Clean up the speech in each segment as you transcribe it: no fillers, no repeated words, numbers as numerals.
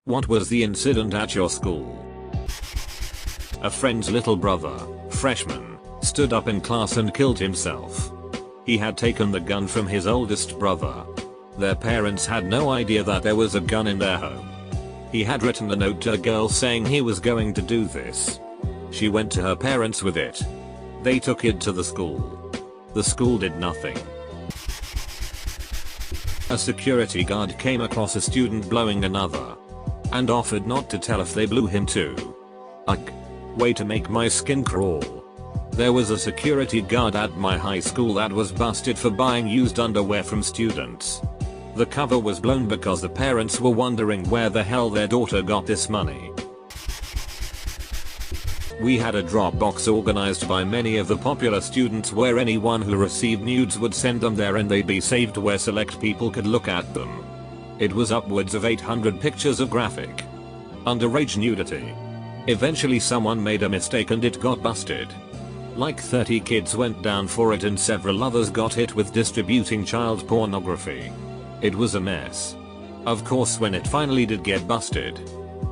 What was the incident at your school? A friend's little brother, freshman, stood up in class and killed himself. He had taken the gun from his oldest brother. Their parents had no idea that there was a gun in their home. He had written a note to a girl saying he was going to do this. She went to her parents with it. They took it to the school. The school did nothing. A security guard came across a student blowing another and offered not to tell if they blew him too. Ugh. Way to make my skin crawl. There was a security guard at my high school that was busted for buying used underwear from students. The cover was blown because the parents were wondering where the hell their daughter got this money. We had a drop box organized by many of the popular students where anyone who received nudes would send them there and they'd be saved where select people could look at them. It was upwards of 800 pictures of graphic, underage nudity. Eventually someone made a mistake and it got busted. Like 30 kids went down for it and several others got hit with distributing child pornography. It was a mess. Of course when it finally did get busted,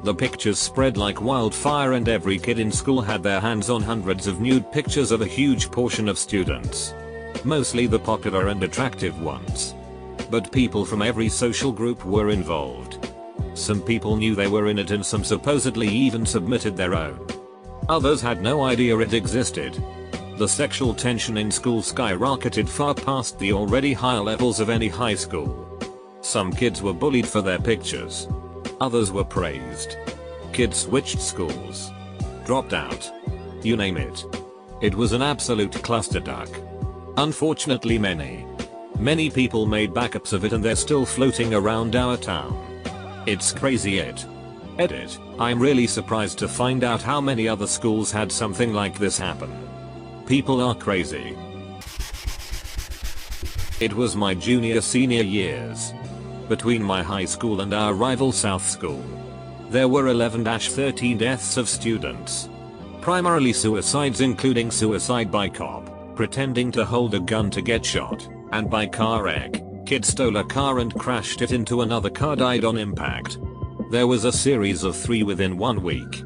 the pictures spread like wildfire and every kid in school had their hands on hundreds of nude pictures of a huge portion of students. Mostly the popular and attractive ones. But people from every social group were involved. Some people knew they were in it and some supposedly even submitted their own. Others had no idea it existed. The sexual tension in school skyrocketed far past the already high levels of any high school. Some kids were bullied for their pictures. Others were praised. Kids switched schools, dropped out, you name it. It was an absolute clusterfuck. Unfortunately many people made backups of it and they're still floating around our town. It's crazy Edit. I'm really surprised to find out how many other schools had something like this happen. People are crazy. It was my senior years. Between my high school and our rival South School, there were 11-13 deaths of students. Primarily suicides including suicide by cop, pretending to hold a gun to get shot, and by car wreck. Kid stole a car and crashed it into another car, died on impact. There was a series of 3 within 1 week.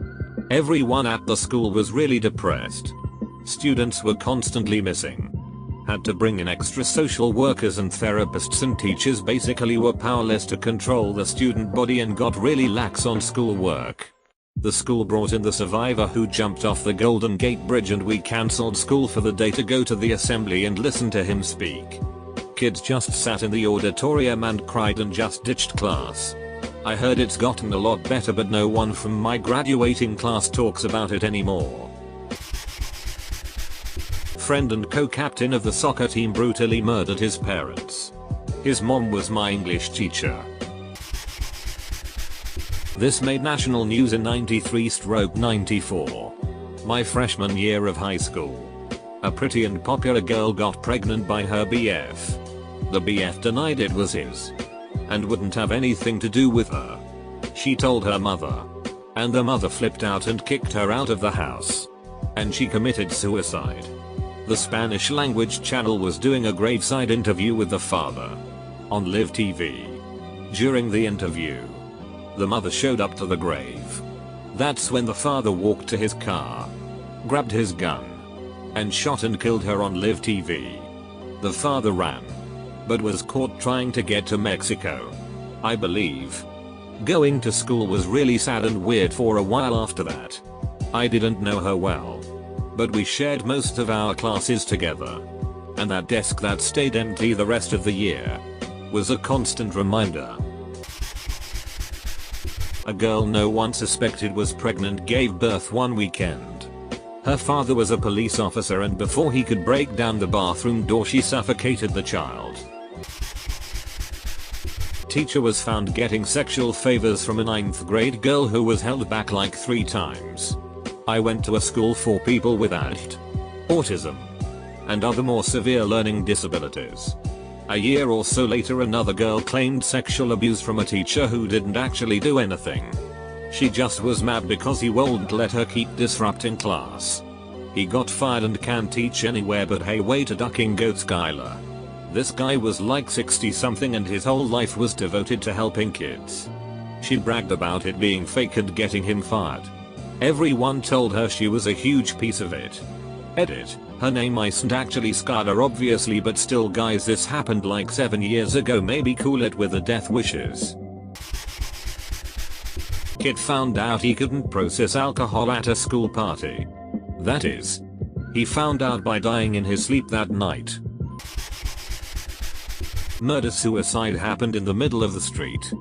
Everyone at the school was really depressed. Students were constantly missing. Had to bring in extra social workers and therapists and teachers basically were powerless to control the student body and got really lax on schoolwork. The school brought in the survivor who jumped off the Golden Gate Bridge and we cancelled school for the day to go to the assembly and listen to him speak. Kids just sat in the auditorium and cried and just ditched class. I heard it's gotten a lot better but no one from my graduating class talks about it anymore. Friend and co-captain of the soccer team brutally murdered his parents. His mom was my English teacher. This made national news in 93/94. My freshman year of high school. A pretty and popular girl got pregnant by her BF. The BF denied it was his and wouldn't have anything to do with her. She told her mother, and the mother flipped out and kicked her out of the house. And she committed suicide. The Spanish language channel was doing a graveside interview with the father on Live TV. During the interview, the mother showed up to the grave. That's when the father walked to his car, grabbed his gun, and shot and killed her on Live TV. The father ran, but was caught trying to get to Mexico, I believe. Going to school was really sad and weird for a while after that. I didn't know her well, but we shared most of our classes together. And that desk that stayed empty the rest of the year was a constant reminder. A girl no one suspected was pregnant gave birth one weekend. Her father was a police officer and before he could break down the bathroom door she suffocated the child. Teacher was found getting sexual favors from a 9th grade girl who was held back like 3 times. I went to a school for people with ADHD, autism, and other more severe learning disabilities. A year or so later another girl claimed sexual abuse from a teacher who didn't actually do anything. She just was mad because he wouldn't let her keep disrupting class. He got fired and can't teach anywhere but hey way to ducking goat Skylar. This guy was like 60 something and his whole life was devoted to helping kids. She bragged about it being fake and getting him fired. Everyone told her she was a huge piece of it. Edit. Her name isn't actually Skylar obviously, but still guys, this happened like 7 years ago, maybe cool it with the death wishes. Kid found out he couldn't process alcohol at a school party. That is, he found out by dying in his sleep that night. Murder-suicide happened in the middle of the street.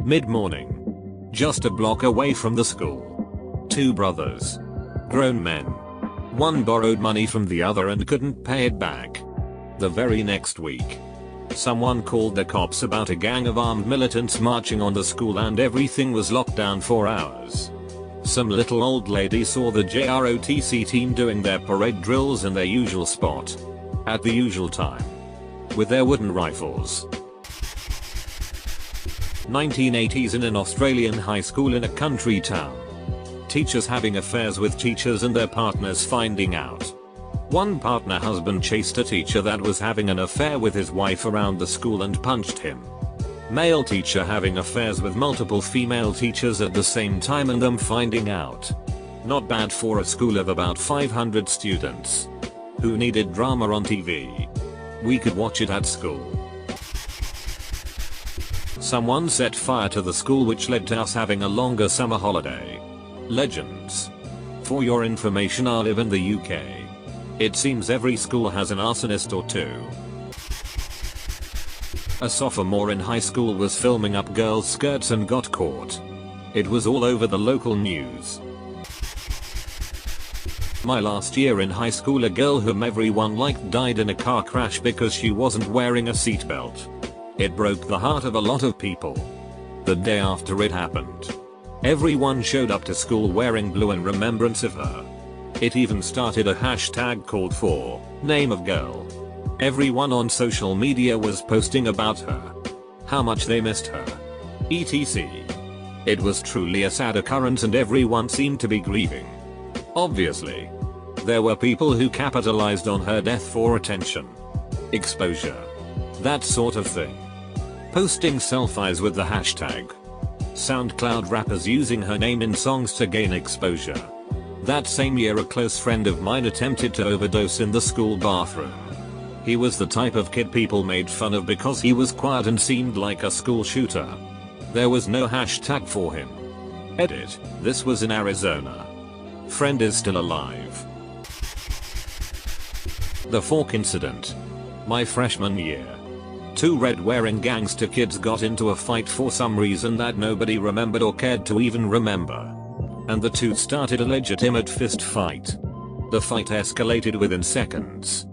Mid-morning. Just a block away from the school. Two brothers. Grown men. One borrowed money from the other and couldn't pay it back. The very next week, someone called the cops about a gang of armed militants marching on the school and everything was locked down for hours. Some little old lady saw the JROTC team doing their parade drills in their usual spot. At the usual time. With their wooden rifles. 1980s in an Australian high school in a country town. Teachers having affairs with teachers and their partners finding out. One partner husband chased a teacher that was having an affair with his wife around the school and punched him. Male teacher having affairs with multiple female teachers at the same time and them finding out. Not bad for a school of about 500 students. Who needed drama on TV? We could watch it at school. Someone set fire to the school, which led to us having a longer summer holiday. Legends. For your information, I live in the UK. It seems every school has an arsonist or two. A sophomore in high school was filming up girls' skirts and got caught. It was all over the local news. My last year in high school, a girl whom everyone liked died in a car crash because she wasn't wearing a seatbelt. It broke the heart of a lot of people. The day after it happened, everyone showed up to school wearing blue in remembrance of her. It even started a hashtag called for name of girl. Everyone on social media was posting about her. How much they missed her. etc. It was truly a sad occurrence and everyone seemed to be grieving. Obviously, there were people who capitalized on her death for attention. Exposure. That sort of thing. Posting selfies with the hashtag. SoundCloud rappers using her name in songs to gain exposure. That same year, a close friend of mine attempted to overdose in the school bathroom. He was the type of kid people made fun of because he was quiet and seemed like a school shooter. There was no hashtag for him. Edit. This was in Arizona. Friend is still alive. The Fork incident. My freshman year. Two red-wearing gangster kids got into a fight for some reason that nobody remembered or cared to even remember. And the two started a legitimate fist fight. The fight escalated within seconds.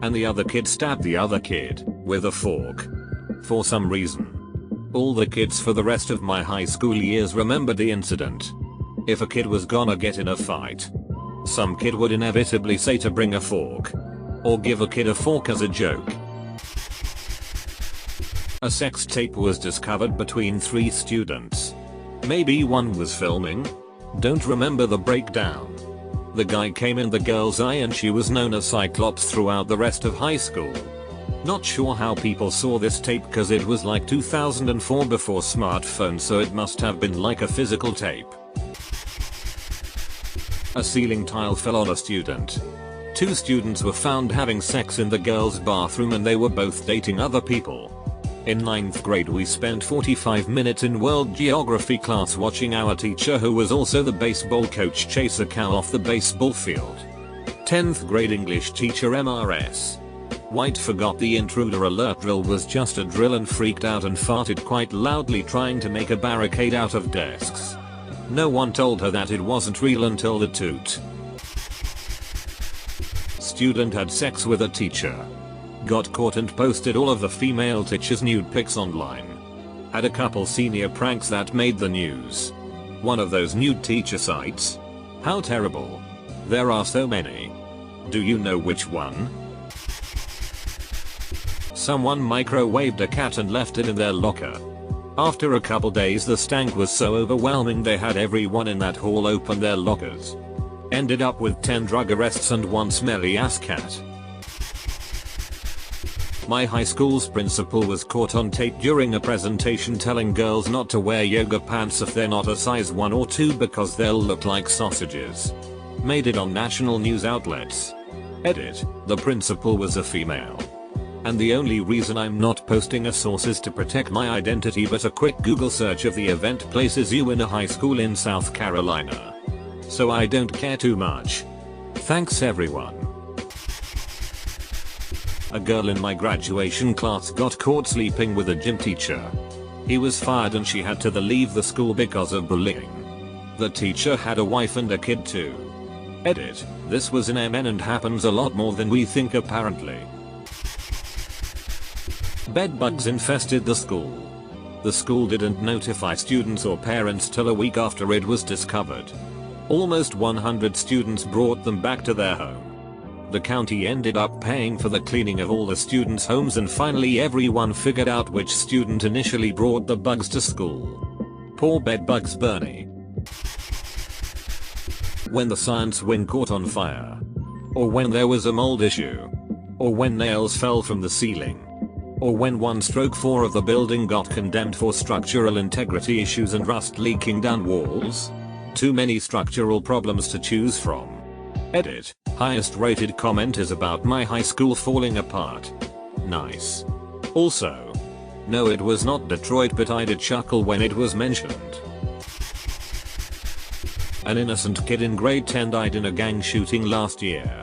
And the other kid stabbed the other kid with a fork. For some reason. All the kids for the rest of my high school years remembered the incident. If a kid was gonna get in a fight, some kid would inevitably say to bring a fork. Or give a kid a fork as a joke. A sex tape was discovered between 3 students. Maybe one was filming? Don't remember the breakdown. The guy came in the girl's eye and she was known as Cyclops throughout the rest of high school. Not sure how people saw this tape cause it was like 2004 before smartphones, so it must have been like a physical tape. A ceiling tile fell on a student. 2 students were found having sex in the girls' bathroom and they were both dating other people. In 9th grade we spent 45 minutes in world geography class watching our teacher, who was also the baseball coach, chase a cow off the baseball field. 10th grade English teacher MRS. White forgot the intruder alert drill was just a drill and freaked out and farted quite loudly trying to make a barricade out of desks. No one told her that it wasn't real until the toot. Student had sex with a teacher. Got caught and posted all of the female teacher's nude pics online. Had a couple senior pranks that made the news. One of those nude teacher sites? How terrible. There are so many. Do you know which one? Someone microwaved a cat and left it in their locker. After a couple days the stank was so overwhelming they had everyone in that hall open their lockers. Ended up with 10 drug arrests and 1 smelly ass cat. My high school's principal was caught on tape during a presentation telling girls not to wear yoga pants if they're not a size 1 or 2 because they'll look like sausages. Made it on national news outlets. Edit, the principal was a female. And the only reason I'm not posting a source is to protect my identity, but a quick Google search of the event places you in a high school in South Carolina. So I don't care too much. Thanks everyone. A girl in my graduation class got caught sleeping with a gym teacher. He was fired and she had to leave the school because of bullying. The teacher had a wife and a kid too. Edit, this was in MN and happens a lot more than we think apparently. Bedbugs infested the school. The school didn't notify students or parents till a week after it was discovered. Almost 100 students brought them back to their home. The county ended up paying for the cleaning of all the students' homes, and finally everyone figured out which student initially brought the bugs to school. Poor bedbugs Bernie. When the science wing caught on fire. Or when there was a mold issue. Or when nails fell from the ceiling. Or when 1/4 of the building got condemned for structural integrity issues and rust leaking down walls. Too many structural problems to choose from. Edit, highest rated comment is about my high school falling apart. Nice. Also, no, it was not Detroit, but I did chuckle when it was mentioned. An innocent kid in grade 10 died in a gang shooting last year.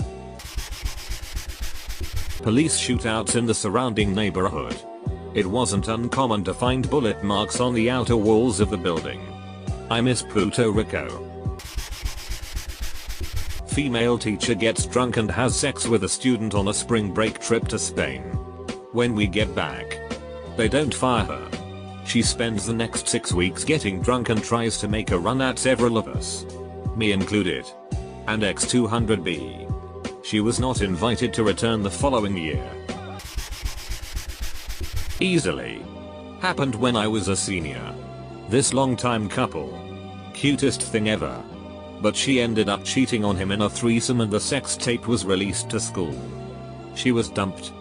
Police shootouts in the surrounding neighborhood. It wasn't uncommon to find bullet marks on the outer walls of the building. I miss Puerto Rico. Female teacher gets drunk and has sex with a student on a spring break trip to Spain. When we get back, they don't fire her. She spends the next 6 weeks getting drunk and tries to make a run at several of us. Me included. And X200B. She was not invited to return the following year. Easily. Happened when I was a senior. This longtime couple. Cutest thing ever. But she ended up cheating on him in a threesome and the sex tape was released to school. She was dumped.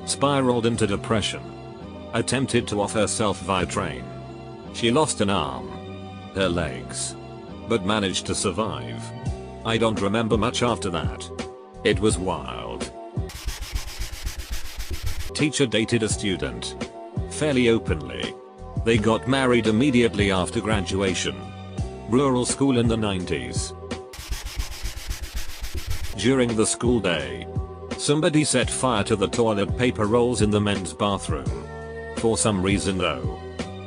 Spiraled into depression. Attempted to off herself via train. She lost an arm. Her legs. But managed to survive. I don't remember much after that. It was wild. Teacher dated a student. Fairly openly. They got married immediately after graduation. Rural school in the 90s. During the school day, somebody set fire to the toilet paper rolls in the men's bathroom. For some reason though,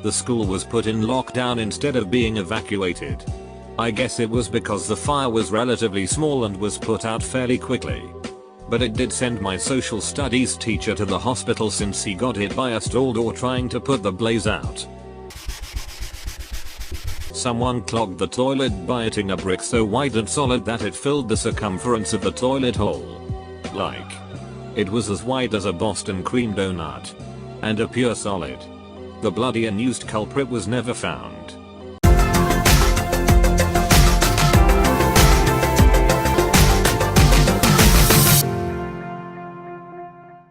the school was put in lockdown instead of being evacuated. I guess it was because the fire was relatively small and was put out fairly quickly. But it did send my social studies teacher to the hospital since he got hit by a stall door trying to put the blaze out. Someone clogged the toilet by hitting a brick so wide and solid that it filled the circumference of the toilet hole. Like, it was as wide as a Boston cream donut. And a pure solid. The bloody and used culprit was never found.